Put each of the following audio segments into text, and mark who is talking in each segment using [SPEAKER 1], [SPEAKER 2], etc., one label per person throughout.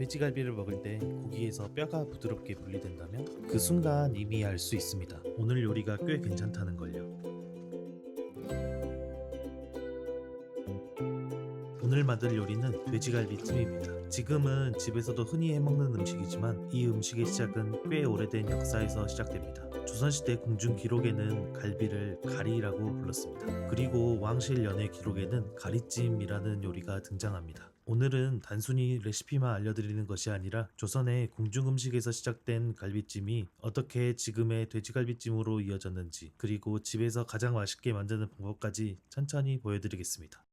[SPEAKER 1] 돼지갈비를 먹을 때 고기에서 뼈가 부드럽게 분리된다면 그 순간 이미 알 수 있습니다. 오늘 요리가 꽤 괜찮다는 걸요. 오늘 만들 요리는 돼지갈비찜입니다. 지금은 집에서도 흔히 해먹는 음식이지만 이 음식의 시작은 꽤 오래된 역사에서 시작됩니다. 조선시대 궁중 기록에는 갈비를 가리라고 불렀습니다. 그리고 왕실 연회 기록에는 가리찜이라는 요리가 등장합니다. 오늘은 단순히 레시피만 알려드리는 것이 아니라 조선의 궁중 음식에서 시작된 갈비찜이 어떻게 지금의 돼지갈비찜으로 이어졌는지, 그리고 집에서 가장 맛있게 만드는 방법까지 천천히 보여드리겠습니다.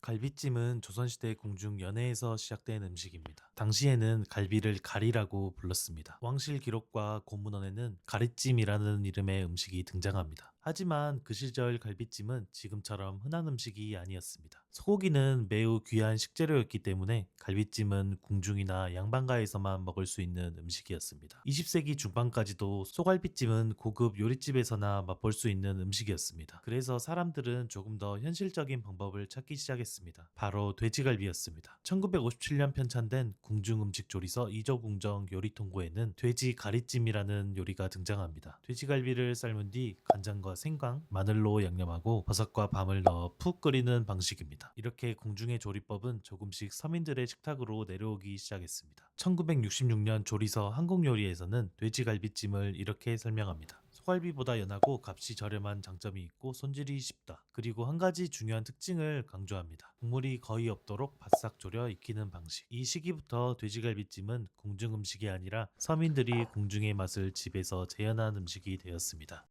[SPEAKER 1] 갈비찜은 조선시대 궁중 연회에서 시작된 음식입니다. 당시에는 갈비를 가리라고 불렀습니다. 왕실 기록과 고문원에는 가리찜이라는 이름의 음식이 등장합니다. 하지만 그 시절 갈비찜은 지금처럼 흔한 음식이 아니었습니다. 소고기는 매우 귀한 식재료였기 때문에 갈비찜은 궁중이나 양반가에서만 먹을 수 있는 음식이었습니다. 20세기 중반까지도 소갈비찜은 고급 요리집에서나 맛볼 수 있는 음식이었습니다. 그래서 사람들은 조금 더 현실적인 방법을 찾기 시작했습니다. 바로 돼지갈비였습니다. 1957년 편찬된 궁중음식조리서 이조궁정 요리통고에는 돼지 가리찜이라는 요리가 등장합니다. 돼지갈비를 삶은 뒤 간장과 생강, 마늘로 양념하고 버섯과 밤을 넣어 푹 끓이는 방식입니다. 이렇게 궁중의 조리법은 조금씩 서민들의 식탁으로 내려오기 시작했습니다. 1966년 조리서 한국요리에서는 돼지갈비찜을 이렇게 설명합니다. 소갈비보다 연하고 값이 저렴한 장점이 있고 손질이 쉽다. 그리고 한 가지 중요한 특징을 강조합니다. 국물이 거의 없도록 바싹 졸여 익히는 방식. 이 시기부터 돼지갈비찜은 궁중 음식이 아니라 서민들이 궁중의 맛을 집에서 재현한 음식이 되었습니다.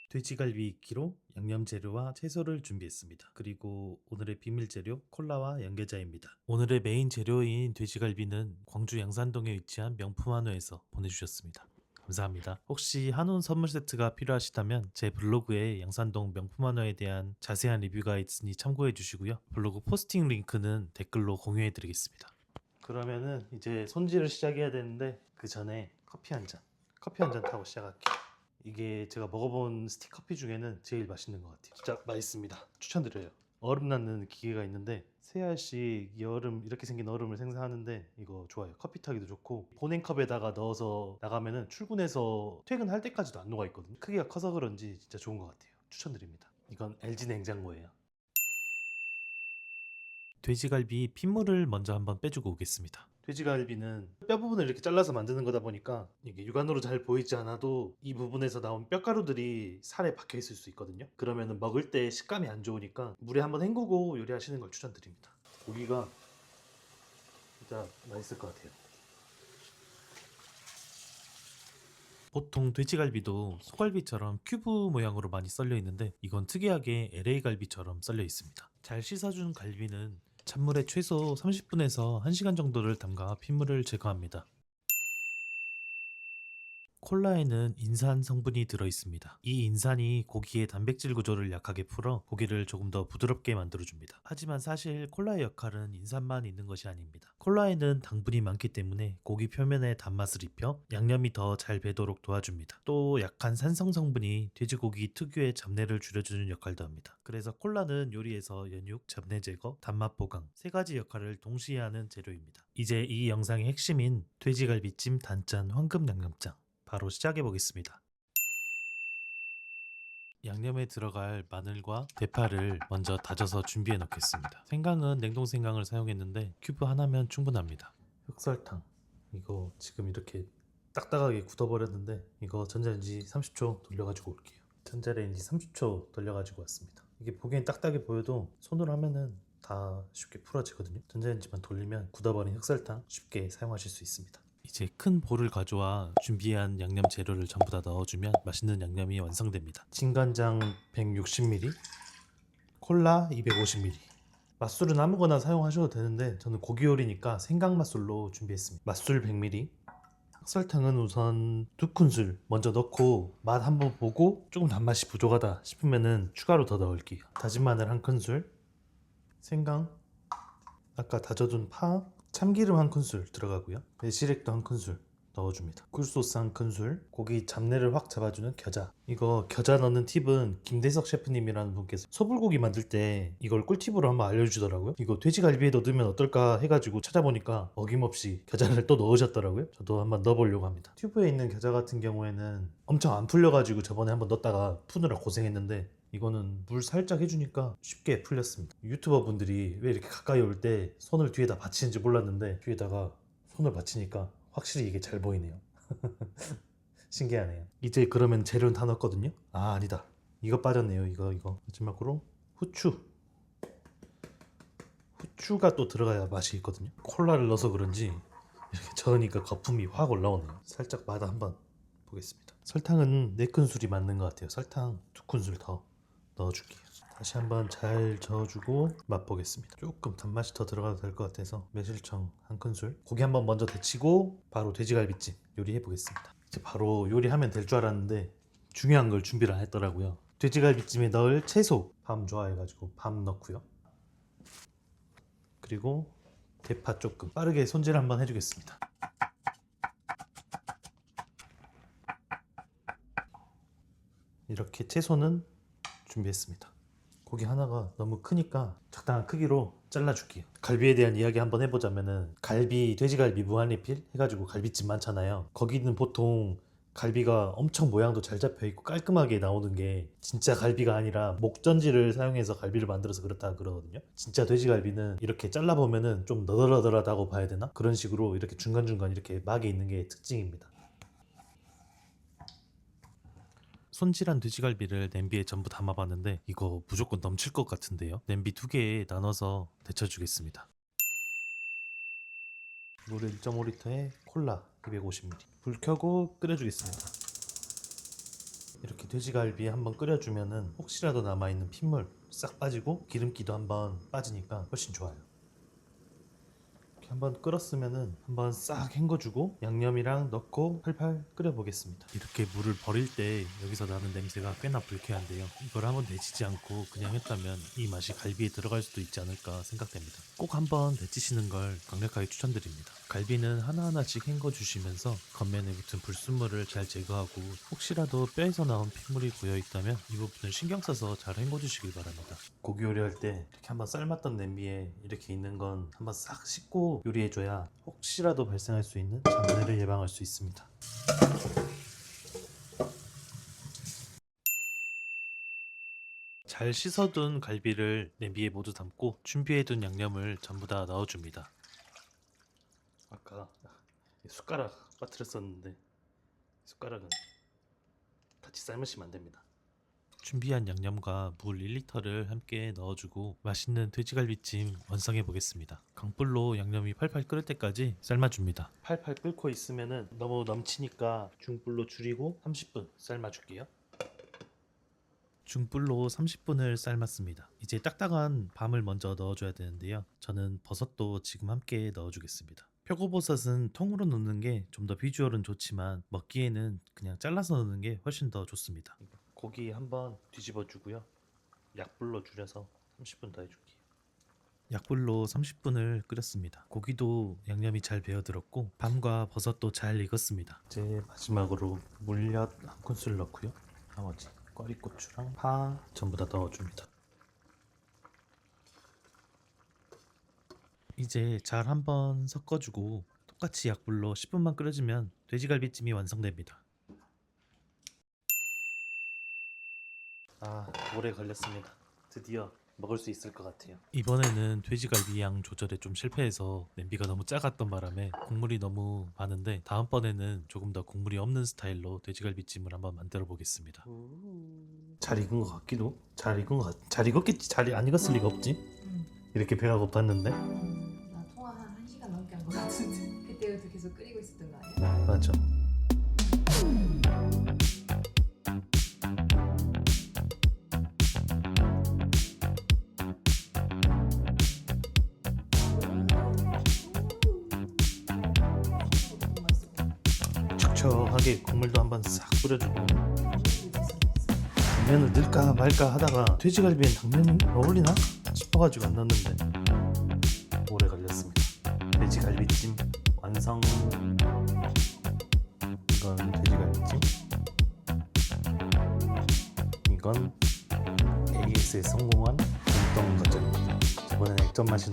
[SPEAKER 1] 돼지갈비 2kg, 양념 재료와 채소를 준비했습니다. 그리고 오늘의 비밀 재료 콜라와 양계자입니다. 오늘의 메인 재료인 돼지갈비는 광주 양산동에 위치한 명품 한우에서 보내주셨습니다. 감사합니다. 혹시 한우 선물 세트가 필요하시다면 제 블로그에 양산동 명품 한우에 대한 자세한 리뷰가 있으니 참고해 주시고요. 블로그 포스팅 링크는 댓글로 공유해 드리겠습니다. 그러면은 이제 손질을 시작해야 되는데 그 전에 커피 한 잔 타고 시작할게요. 이게 제가 먹어본 스틱 커피 중에는 제일 맛있는 것 같아요. 진짜 맛있습니다. 추천드려요. 얼음 넣는 기계가 있는데 3알씩 이 얼음, 이렇게 생긴 얼음을 생산하는데 이거 좋아요. 커피 타기도 좋고 보냉컵에다가 넣어서 나가면은 출근해서 퇴근할 때까지도 안 녹아 있거든요. 크기가 커서 그런지 진짜 좋은 것 같아요. 추천드립니다. 이건 LG 냉장고예요. 돼지갈비 핏물을 먼저 한번 빼주고 오겠습니다. 돼지갈비는 뼈 부분을 이렇게 잘라서 만드는 거다 보니까 이게 육안으로 잘 보이지 않아도 이 부분에서 나온 뼈가루들이 살에 박혀 있을 수 있거든요. 그러면 먹을 때 식감이 안 좋으니까 물에 한번 헹구고 요리하시는 걸 추천드립니다. 고기가 진짜 맛있을 것 같아요. 보통 돼지갈비도 소갈비처럼 큐브 모양으로 많이 썰려 있는데 이건 특이하게 LA 갈비처럼 썰려 있습니다. 잘 씻어준 갈비는 찬물에 최소 30분에서 1시간 정도를 담가 핏물을 제거합니다. 콜라에는 인산 성분이 들어있습니다. 이 인산이 고기의 단백질 구조를 약하게 풀어 고기를 조금 더 부드럽게 만들어줍니다. 하지만 사실 콜라의 역할은 인산만 있는 것이 아닙니다. 콜라에는 당분이 많기 때문에 고기 표면에 단맛을 입혀 양념이 더 잘 배도록 도와줍니다. 또 약한 산성 성분이 돼지고기 특유의 잡내를 줄여주는 역할도 합니다. 그래서 콜라는 요리에서 연육, 잡내 제거, 단맛 보강 3가지 역할을 동시에 하는 재료입니다. 이제 이 영상의 핵심인 돼지갈비찜 단짠 황금 양념장 바로 시작해 보겠습니다. 양념에 들어갈 마늘과 대파를 먼저 다져서 준비해 놓겠습니다. 생강은 냉동 생강을 사용했는데 큐브 하나면 충분합니다. 흑설탕, 이거 지금 이렇게 딱딱하게 굳어버렸는데 이거 전자레인지 30초 돌려가지고 올게요. 전자레인지 30초 돌려가지고 왔습니다. 이게 보기엔 딱딱해 보여도 손으로 하면은 다 쉽게 풀어지거든요. 전자레인지만 돌리면 굳어버린 흑설탕 쉽게 사용하실 수 있습니다. 이제 큰 볼을 가져와 준비한 양념 재료를 전부 다 넣어주면 맛있는 양념이 완성됩니다. 진간장 160ml, 콜라 250ml. 맛술은 아무거나 사용하셔도 되는데 저는 고기 요리니까 생강 맛술로 준비했습니다. 맛술 100ml. 설탕은 우선 2큰술 먼저 넣고 맛 한번 보고 조금 단맛이 부족하다 싶으면은 추가로 더 넣을게요. 다진 마늘 1큰술, 생강, 아까 다져둔 파, 참기름 1큰술 들어가고요. 매실액도 1큰술 넣어줍니다. 굴소스 한 큰술, 고기 잡내를 확 잡아주는 겨자. 이거 겨자 넣는 팁은 김대석 셰프님이라는 분께서 소불고기 만들 때 이걸 꿀팁으로 한번 알려주더라고요. 이거 돼지갈비에도 넣으면 어떨까 해가지고 찾아보니까 어김없이 겨자를 또 넣으셨더라고요. 저도 한번 넣어보려고 합니다. 튜브에 있는 겨자 같은 경우에는 엄청 안 풀려가지고 저번에 한번 넣었다가 푸느라 고생했는데, 이거는 물 살짝 해주니까 쉽게 풀렸습니다. 유튜버 분들이 왜 이렇게 가까이 올 때 손을 뒤에다 받치는지 몰랐는데, 뒤에다가 손을 받치니까 확실히 이게 잘 보이네요. 신기하네요. 이제 그러면 재료는 다 넣었거든요. 아, 아니다, 이거 빠졌네요. 이거 마지막으로 후추가 또 들어가야 맛이 있거든요. 콜라를 넣어서 그런지 이렇게 저으니까 거품이 확 올라오네요. 살짝 맛 한번 보겠습니다. 설탕은 4큰술이 맞는 것 같아요. 설탕 2큰술 더 넣어줄게요. 다시 한번 잘 저어주고 맛보겠습니다. 조금 단맛이 더 들어가도 될 것 같아서 매실청 1큰술. 고기 한번 먼저 데치고 바로 돼지갈비찜 요리해 보겠습니다. 이제 바로 요리하면 될 줄 알았는데 중요한 걸 준비를 안 했더라고요. 돼지갈비찜에 넣을 채소, 밤 좋아해가지고 밤 넣고요. 그리고 대파 조금 빠르게 손질 한번 해주겠습니다. 이렇게 채소는 준비했습니다. 고기 하나가 너무 크니까 적당한 크기로 잘라줄게요. 갈비에 대한 이야기 한번 해보자면은, 갈비, 돼지갈비 무한리필 해가지고 갈비집 많잖아요. 거기는 보통 갈비가 엄청 모양도 잘 잡혀있고 깔끔하게 나오는 게 진짜 갈비가 아니라 목전지를 사용해서 갈비를 만들어서 그렇다 그러거든요. 진짜 돼지갈비는 이렇게 잘라보면은 좀 너덜너덜하다고 봐야 되나? 그런 식으로 이렇게 중간중간 이렇게 막이 있는 게 특징입니다. 손질한 돼지갈비를 냄비에 전부 담아봤는데 이거 무조건 넘칠 것 같은데요. 냄비 2개에 나눠서 데쳐주겠습니다. 물 1.5리터에 콜라 250ml. 불 켜고 끓여주겠습니다. 이렇게 돼지갈비에 한번 끓여주면은 혹시라도 남아있는 핏물 싹 빠지고 기름기도 한번 빠지니까 훨씬 좋아요. 이렇게 한번 끓었으면은 한번 싹 헹궈주고 양념이랑 넣고 팔팔 끓여보겠습니다. 이렇게 물을 버릴 때 여기서 나는 냄새가 꽤나 불쾌한데요. 이걸 한번 데치지 않고 그냥 했다면 이 맛이 갈비에 들어갈 수도 있지 않을까 생각됩니다. 꼭 한번 데치시는 걸 강력하게 추천드립니다. 갈비는 하나하나씩 헹궈주시면서 겉면에 붙은 불순물을 잘 제거하고, 혹시라도 뼈에서 나온 핏물이 고여있다면 이 부분을 신경 써서 잘 헹궈주시길 바랍니다. 고기 요리할 때 이렇게 한번 삶았던 냄비에 이렇게 있는 건 한번 싹 씻고 요리해줘야 혹시라도 발생할 수 있는 잡내를 예방할 수 있습니다. 잘 씻어둔 갈비를 냄비에 모두 담고 준비해둔 양념을 전부 다 넣어줍니다. 아까 숟가락 빠뜨렸었는데 숟가락은 같이 삶으시면 안됩니다. 준비한 양념과 물 1리터를 함께 넣어주고 맛있는 돼지갈비찜 완성해 보겠습니다. 강불로 양념이 팔팔 끓을 때까지 삶아줍니다. 팔팔 끓고 있으면 너무 넘치니까 중불로 줄이고 30분 삶아줄게요. 중불로 30분을 삶았습니다. 이제 딱딱한 밤을 먼저 넣어줘야 되는데요. 저는 버섯도 지금 함께 넣어주겠습니다. 표고버섯은 통으로 넣는 게 좀 더 비주얼은 좋지만 먹기에는 그냥 잘라서 넣는 게 훨씬 더 좋습니다. 고기 한번 뒤집어 주고요. 약불로 줄여서 30분 더 해줄게요. 약불로 30분을 끓였습니다. 고기도 양념이 잘 배어들었고 밤과 버섯도 잘 익었습니다. 이제 마지막으로 물엿 1큰술 넣고요. 나머지 꽈리고추랑 파 전부 다 넣어줍니다. 이제 잘 한번 섞어주고 똑같이 약불로 10분만 끓여주면 돼지갈비찜이 완성됩니다. 오래 걸렸습니다. 드디어 먹을 수 있을 것 같아요. 이번에는 돼지갈비 양 조절에 좀 실패해서 냄비가 너무 작았던 바람에 국물이 너무 많은데, 다음번에는 조금 더 국물이 없는 스타일로 돼지갈비찜을 한번 만들어 보겠습니다. 잘 익은 것 같기도. 잘 익었겠지. 잘 안 익었을 리가 없지. 이렇게 배가 고팠는데.
[SPEAKER 2] 나 통화 한 1시간 넘게 한 것 같은데 그때부터 계속 끓이고 있었던 거 아니야?
[SPEAKER 1] 맞아. 촉촉하게 국물도 한번 싹 뿌려주고, 당면을 넣을까 말까 하다가 돼지갈비엔 당면이 어울리나 싶어가지고 안 넣었는데 오래 걸렸습니다. 돼지갈비찜 완성. 이건 돼지갈비찜. 이건 AS에 성공한 동동 겉절입니다. 저번에는 액젓 맛이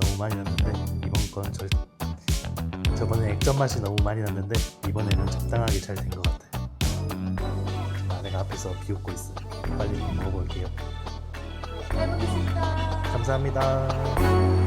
[SPEAKER 1] 너무 많이 났는데 이번에는 적당하게 잘 된 것 같아요. 아내가 앞에서 비웃고 있어요. 빨리 먹어볼게요.
[SPEAKER 2] 잘 먹겠습니다.
[SPEAKER 1] 감사합니다.